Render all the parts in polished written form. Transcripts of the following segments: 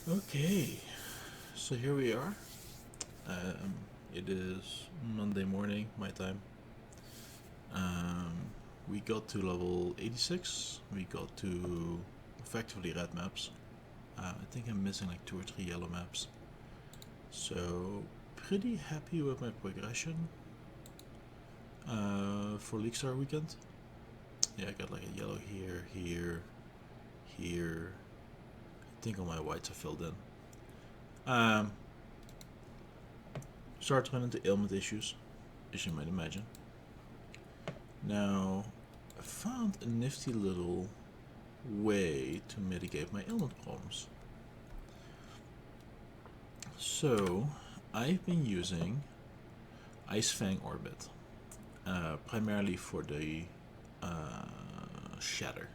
Okay, so here we are. It is Monday morning, my time. We got to level 86. We got to effectively red maps. I think I'm missing like 2 or 3 yellow maps. So, pretty happy with my progression for League Star weekend. Yeah, I got like a yellow here, here. I think all my whites are filled in. Start running into ailment issues, as you might imagine. Now, I found a nifty little way to mitigate my ailment problems. So, I've been using Icefang Orbit, primarily for the shatter.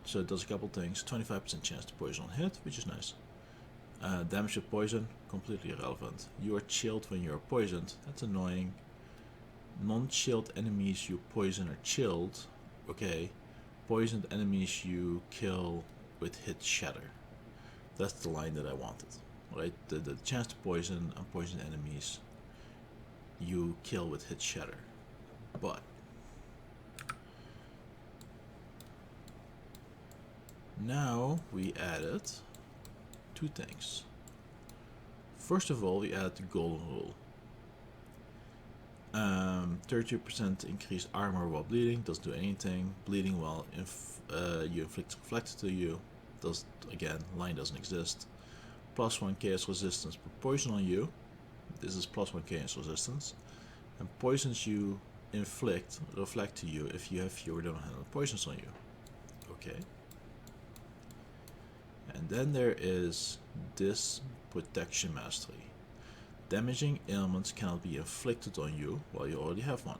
So it does a couple things: 25% chance to poison on hit, which is nice. Damage with poison, completely irrelevant. You are chilled when you are poisoned. That's annoying. Non-chilled enemies you poison are chilled. Okay. Poisoned enemies you kill with hit shatter. That's the line that I wanted. Right? The chance to poison unpoisoned enemies you kill with hit shatter. But now we added 2 things. First of all, we added the golden rule. 32% increased armor while bleeding, doesn't do anything. Bleeding while you inflict reflected to you, does again, line doesn't exist. +1 chaos resistance per poison on you. This is +1 chaos resistance. And poisons you inflict reflect to you if you have fewer than 100 poisons on you. Okay. And then there is this protection mastery. Damaging ailments cannot be inflicted on you while you already have one.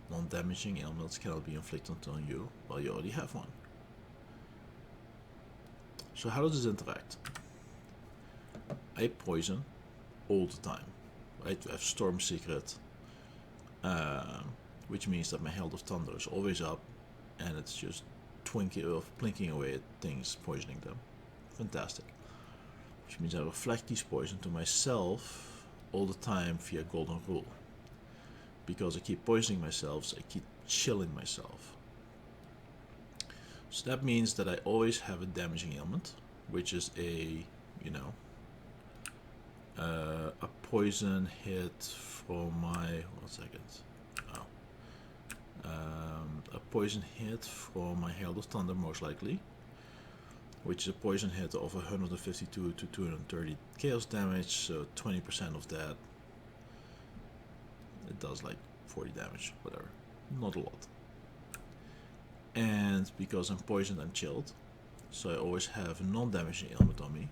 Non-damaging ailments cannot be inflicted on you while you already have one. So how does this interact? I poison all the time. Right? I have Storm Secret, which means that my Herald of Thunder is always up, and it's just blinking away at things, poisoning them. Fantastic. Which means I reflect these poison to myself all the time via golden rule. Because I keep poisoning myself, so I keep chilling myself. So that means that I always have a damaging ailment, which is a poison hit from my a poison hit from my Herald of Thunder, most likely, which is a poison hit of 152 to 230 chaos damage, so 20% of that, it does like 40 damage, whatever. Not a lot. And because I'm poisoned, I'm chilled, so I always have a non-damaging ailment on me.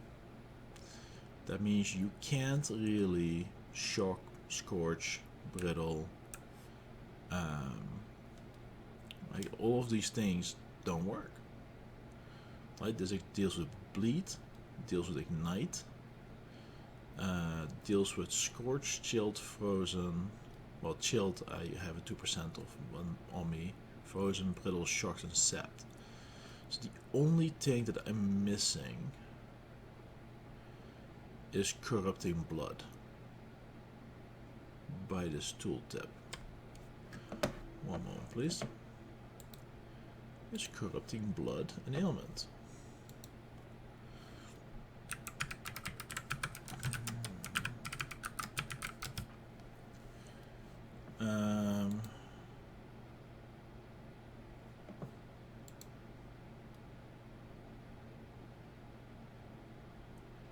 That means you can't really shock, scorch, brittle, like all of these things don't work. Right? This deals with bleed, deals with ignite, deals with scorch, chilled, frozen. Well, chilled, I have a 2% of one on me. Frozen, brittle, shocked, and sapped. So the only thing that I'm missing is corrupting blood by this tooltip. One moment, please. Is corrupting blood an ailment?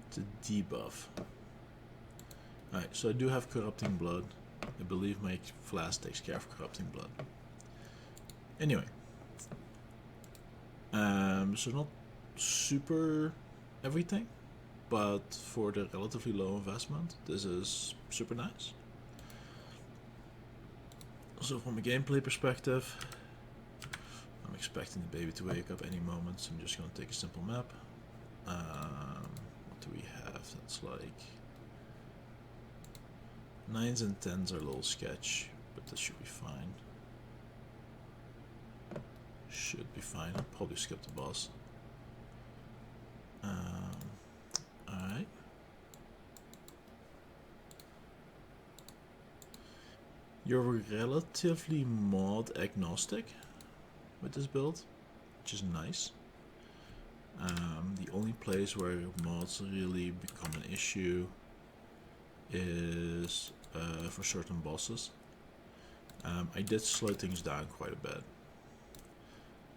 It's a debuff. Alright, so I do have corrupting blood. I believe my flask takes care of corrupting blood. Anyway. So not super everything, but for the relatively low investment, this is super nice. So from a gameplay perspective, I'm expecting the baby to wake up any moment, so I'm just going to take a simple map. What do we have? That's like 9s and 10s are a little sketch, but this should be fine. Should be fine. I'll probably skip the boss. Alright. You're relatively mod agnostic with this build, which is nice. The only place where mods really become an issue is for certain bosses. I did slow things down quite a bit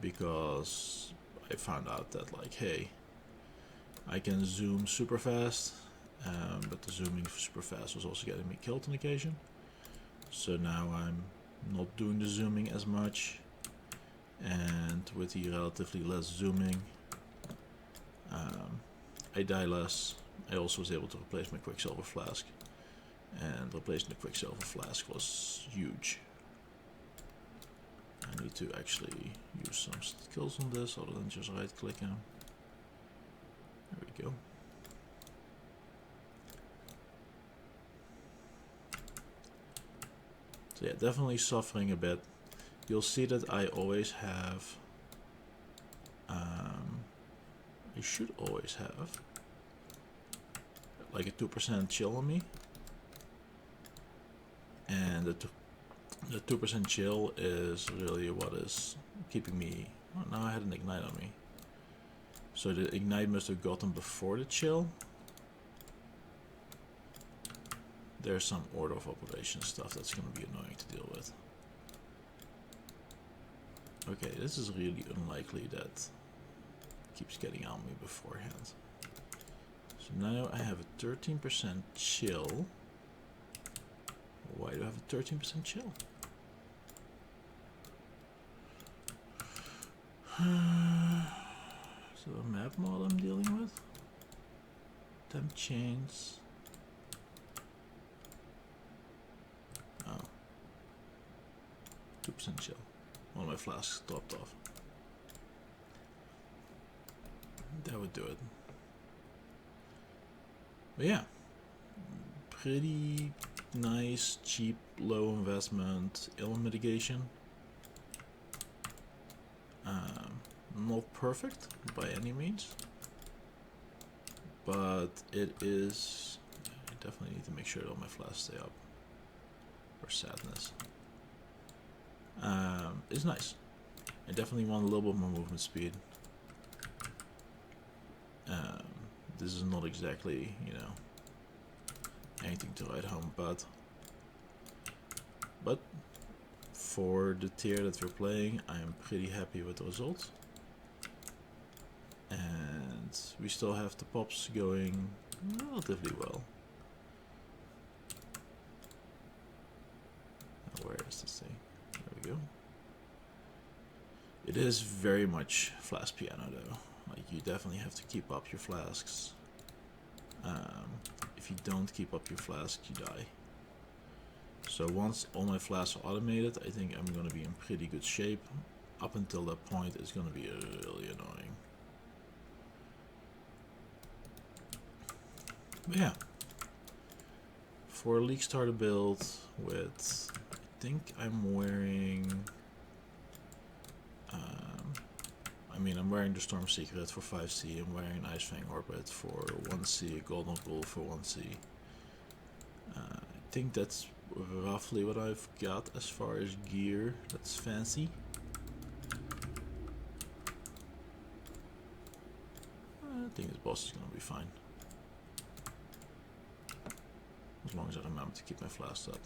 because I found out that, like, hey, I can zoom super fast, but the zooming super fast was also getting me killed on occasion. So now I'm not doing the zooming as much, and with the relatively less zooming, I die less. I also was able to replace my Quicksilver Flask, and replacing the Quicksilver Flask was huge. I need to actually use some skills on this other than just right clicking. There we go. So yeah, definitely suffering a bit. You'll see that I always have, I should always have like a 2% chill on me, and the 2% chill is really what is keeping me. Oh, now I had an ignite on me, so the ignite must have gotten before the chill. There's some order of operation stuff that's going to be annoying to deal with. Okay, this is really unlikely that keeps getting on me beforehand. So now I have a 13% chill. Why do I have a 13% chill? So a map mod I'm dealing with. Temp chains. Oh. 2% chill. One of my flasks dropped off. That would do it. But yeah, pretty nice, cheap, low investment ailment mitigation. Not perfect by any means, but it is. I definitely need to make sure that all my flasks stay up. Or sadness. It's nice. I definitely want a little bit more movement speed. This is not exactly, you know, anything to write home about. But for the tier that we're playing, I'm pretty happy with the results. And we still have the pops going relatively well. Where is this thing? There we go. It is very much flask piano though. Like, you definitely have to keep up your flasks. If you don't keep up your flask, you die. So once all my flasks are automated, I think I'm going to be in pretty good shape. Up until that point, it's going to be really annoying. But yeah. For a League Starter build with, I think I'm wearing... I'm wearing the Storm Secret for 5C, I'm wearing an Icefang Orbit for 1C, a Golden Bull for 1C. I think that's roughly what I've got as far as gear that's fancy. I think this boss is going to be fine. As long as I remember to keep my flasks up.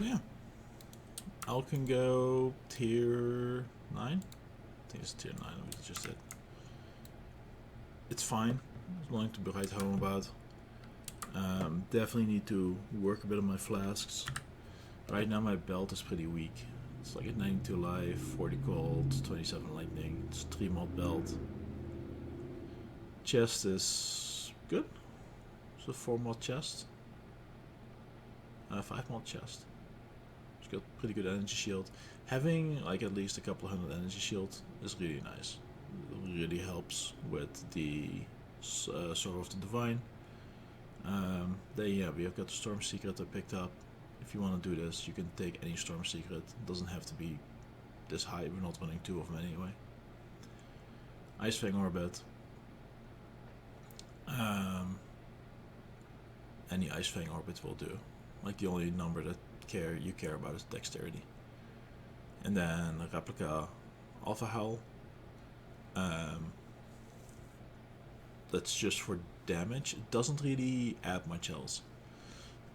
Yeah, Al can go tier 9. I think it's tier 9, we just did. It's fine, there's nothing to write home about. Definitely need to work a bit on my flasks. Right now my belt is pretty weak. It's like a 92 life, 40 cold, 27 lightning. It's a 3 mod belt. Chest is good. It's a 4 mod chest. 5 mod chest. got pretty good energy shield. Having like at least a couple hundred energy shield is really nice. It really helps with the Sword of the Divine. Then yeah, we have got the Storm Secret I picked up. If you want to do this, you can take any Storm Secret. It doesn't have to be this high. We're not running 2 of them anyway. Icefang Orbit. Any Icefang Orbit will do. Like the only number that you care about is Dexterity. And then Replica Alpha Howl. That's just for damage. It doesn't really add much else.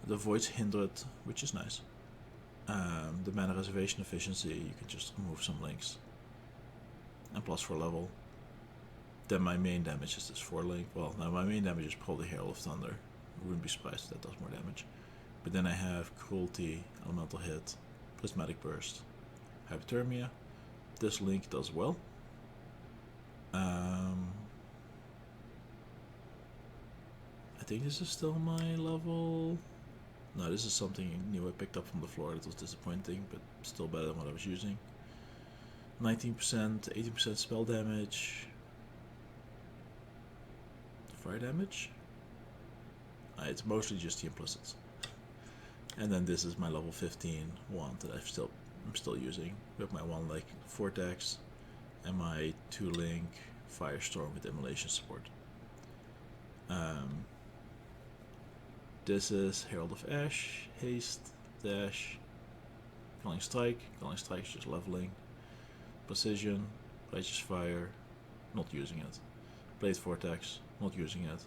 It avoids Hindered, which is nice. The mana reservation efficiency, you can just remove some links. And plus 4 level. Then my main damage is this 4 link. Well, now my main damage is probably Herald of Thunder. I wouldn't be surprised if that does more damage. But then I have Cruelty, Elemental Hit, Prismatic Burst, Hypothermia. This link does well. I think this is still my level. No, this is something new I picked up from the floor that was disappointing, but still better than what I was using. 19%, 18% spell damage. Fire damage? It's mostly just the implicits. And then this is my level 15 wand that I'm still using with my 1 like Vortex and my 2 link Firestorm with Immolation support. This is Herald of Ash, Haste, Dash, Calling Strike. Calling Strike is just leveling. Precision, Righteous Fire, not using it. Blade Vortex, not using it.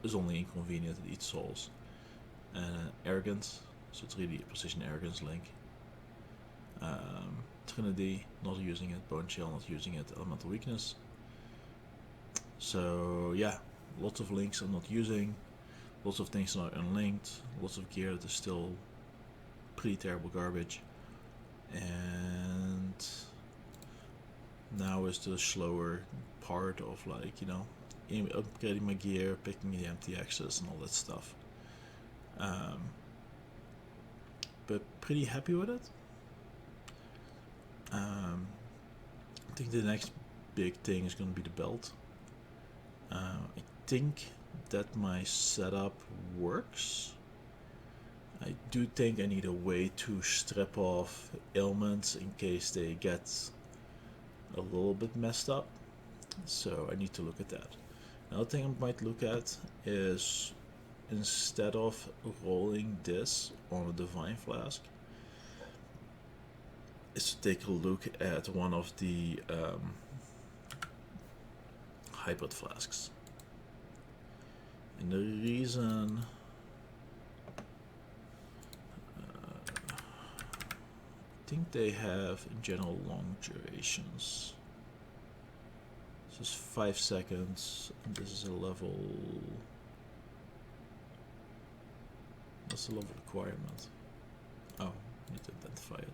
It's only inconvenient, it eats souls. Arrogance, so it's really a Precision Arrogance link. Trinity, not using it. Bone Shell, not using it. Elemental Weakness. So yeah, lots of links I'm not using. Lots of things that are unlinked. Lots of gear that is still pretty terrible garbage. And now is the slower part of like, you know, upgrading my gear, picking the empty access and all that stuff. But pretty happy with it. I think the next big thing is going to be the belt. I think that my setup works. I do think I need a way to strip off ailments in case they get a little bit messed up. So I need to look at that. Another thing I might look at is, instead of rolling this on a Divine Flask, is to take a look at one of the Hybrid Flasks. And the reason I think they have in general long durations. This is 5 seconds, and this is a level. What's the level requirement? Oh, I need to identify it.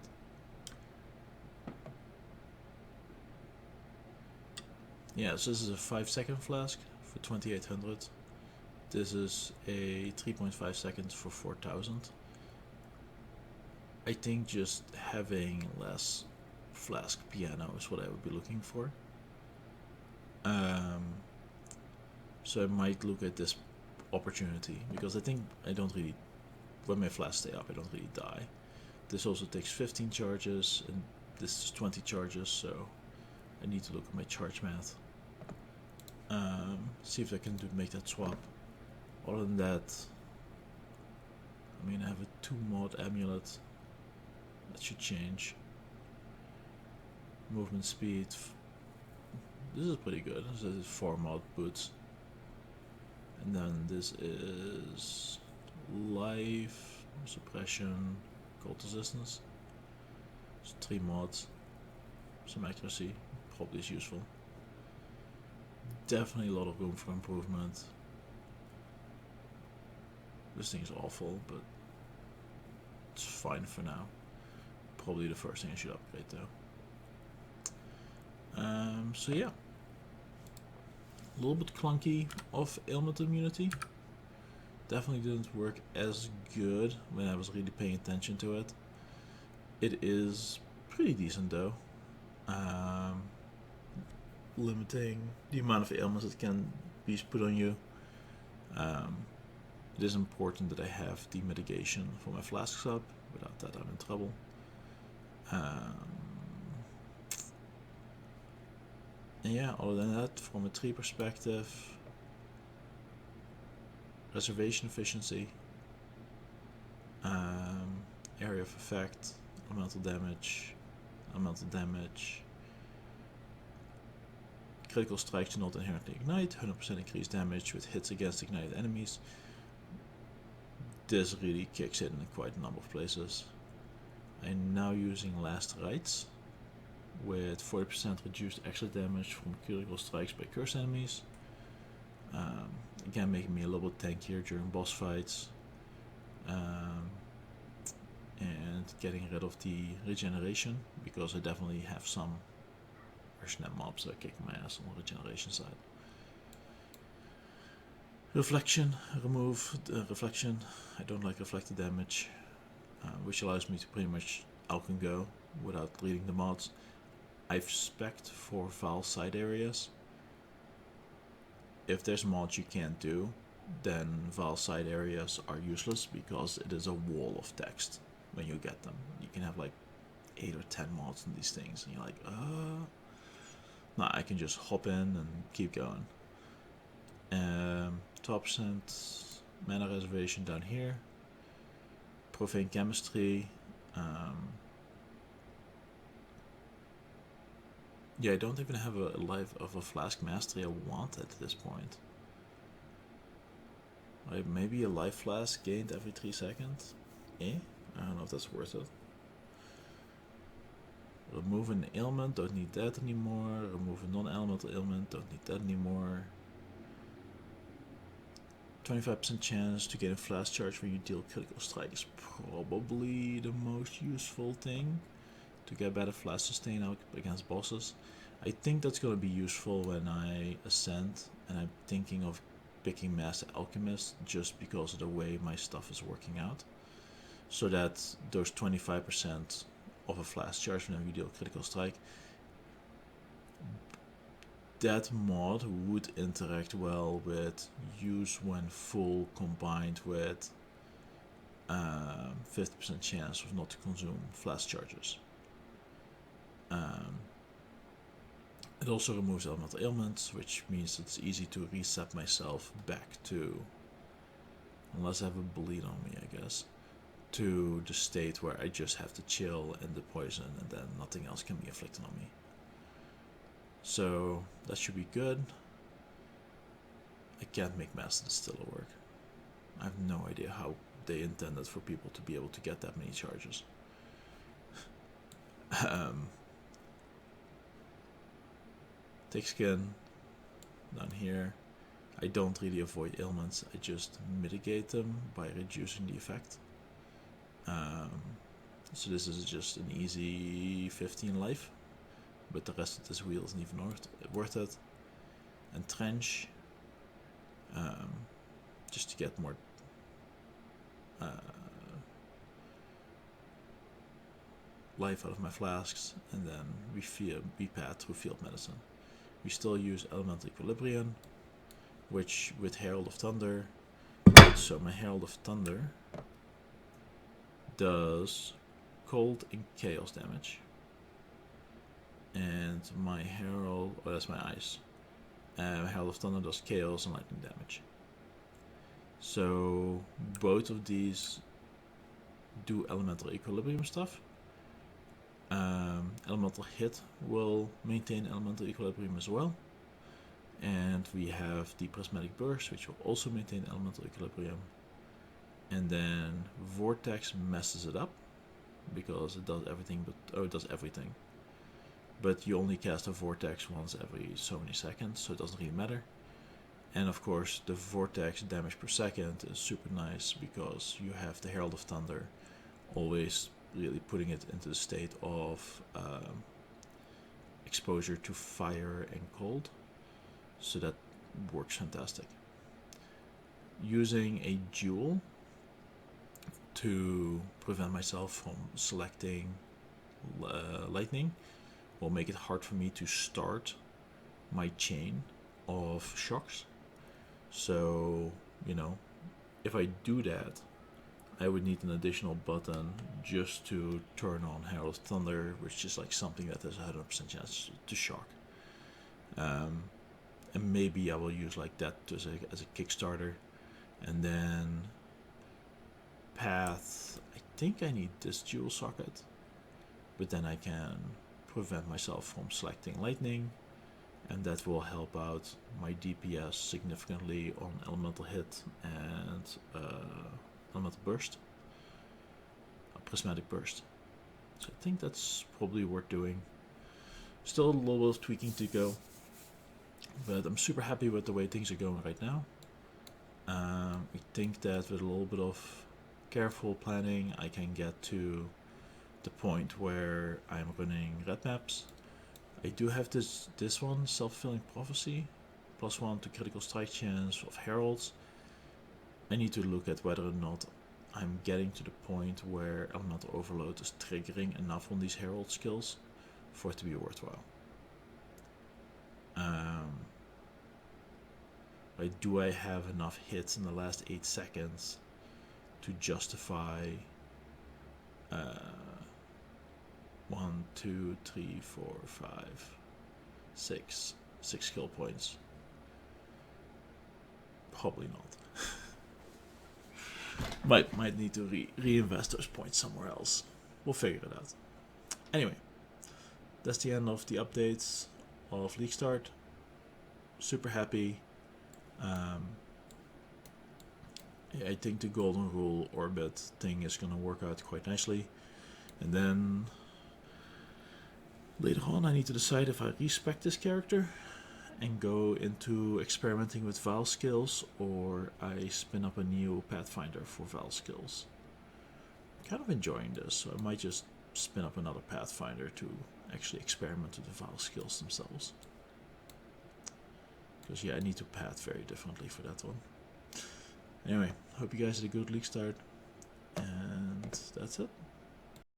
Yeah, so this is a 5-second flask for 2800. This is a 3.5 seconds for 4000. I think just having less flask piano is what I would be looking for. So I might look at this opportunity, because I think I don't really, when my flasks stay up, I don't really die. This also takes 15 charges, and this is 20 charges, so I need to look at my charge math. See if I can make that swap. Other than that, I mean, I have a 2-mod amulet. That should change. Movement speed. This is pretty good. This is 4-mod boots. And then this is life, suppression, cold resistance. It's 3 mods. Some accuracy. Probably is useful. Definitely a lot of room for improvement. This thing is awful, but it's fine for now. Probably the first thing I should upgrade though. So yeah. A little bit clunky of ailment immunity. Definitely didn't work as good when I was really paying attention to it. It is pretty decent though. Limiting the amount of ailments that can be put on you. It is important that I have the mitigation for my flasks up. Without that, I'm in trouble. And yeah, other than that, from a tree perspective, reservation efficiency, area of effect, elemental damage, critical strikes do not inherently ignite, 100% increased damage with hits against ignited enemies. This really kicks in quite a number of places. I'm now using Last Rites with 40% reduced extra damage from critical strikes by cursed enemies. Again, making me a little bit tankier during boss fights. And getting rid of the regeneration, because I definitely have some Snap mobs that are kicking my ass on the regeneration side. Reflection, remove reflection. I don't like reflected damage, which allows me to pretty much out and go without reading the mods. I've spec'd for Val side areas. If there's mods you can't do, then Val side areas are useless because it is a wall of text when you get them. You can have like 8 or 10 mods in these things, and you're like, no, I can just hop in and keep going. 12% mana reservation down here. Profane chemistry. Yeah, I don't even have a life of a flask mastery I want at this point. Like maybe a life flask gained every 3 seconds. I don't know if that's worth it. Remove an ailment, don't need that anymore. Remove a non-elemental ailment, don't need that anymore. 25% chance to get a flash charge when you deal critical strike is probably the most useful thing to get better flash sustain out against bosses. I think that's going to be useful when I ascend, and I'm thinking of picking Master Alchemist just because of the way my stuff is working out. So that those 25% of a flash charge whenever you deal critical strike, that mod would interact well with use when full combined with 50% chance of not to consume flash charges. It also removes elemental ailments, which means it's easy to reset myself back to, unless I have a bleed on me, I guess, to the state where I just have to chill and the poison, and then nothing else can be inflicted on me. So that should be good. I can't make Master Distiller work. I have no idea how they intended for people to be able to get that many charges. Thick skin down here. I don't really avoid ailments, I just mitigate them by reducing the effect. So this is just an easy 15 life, but the rest of this wheel isn't even worth it. And trench, just to get more life out of my flasks, and then we pad through field medicine. We still use Elemental Equilibrium, which with Herald of Thunder, so my Herald of Thunder does cold and chaos damage, and my Herald, that's my ice. Herald of Thunder does chaos and lightning damage. So both of these do Elemental Equilibrium stuff. Elemental Hit will maintain Elemental Equilibrium as well. And we have the Prismatic Burst, which will also maintain Elemental Equilibrium. And then Vortex messes it up, because it does everything, it does everything. But you only cast a Vortex once every so many seconds, so it doesn't really matter. And of course, the Vortex damage per second is super nice, because you have the Herald of Thunder always really putting it into the state of exposure to fire and cold, so that works fantastic. Using a jewel to prevent myself from selecting lightning will make it hard for me to start my chain of shocks. So, you know, if I do that, I would need an additional button just to turn on Herald of Thunder, which is like something that has a 100% chance to shock. And maybe I will use like that as a Kickstarter. And then path, I think I need this dual socket, but then I can prevent myself from selecting lightning, and that will help out my DPS significantly on elemental hit and elemental burst, a prismatic burst. So I think that's probably worth doing. Still a little bit of tweaking to go, but I'm super happy with the way things are going right now. I think that with a little bit of careful planning, I can get to the point where I'm running red maps. I do have this one, Self-Fulfilling Prophecy, +1 to critical strike chance of heralds. I need to look at whether or not I'm getting to the point where elemental overload is triggering enough on these herald skills for it to be worthwhile. Like, do I have enough hits in the last 8 seconds to justify 1, 2, 3, 4, 5, 6 skill points? Probably not. might need to reinvest those points somewhere else. We'll figure it out. Anyway, that's the end of the updates of League Start. Super happy. I think the Golden Rule orbit thing is going to work out quite nicely. And then later on I need to decide if I respec this character and go into experimenting with Val skills, or I spin up a new Pathfinder for Val skills. I'm kind of enjoying this, so I might just spin up another Pathfinder to actually experiment with the Val skills themselves. Because yeah, I need to path very differently for that one. Anyway, hope you guys had a good League Start, and that's it.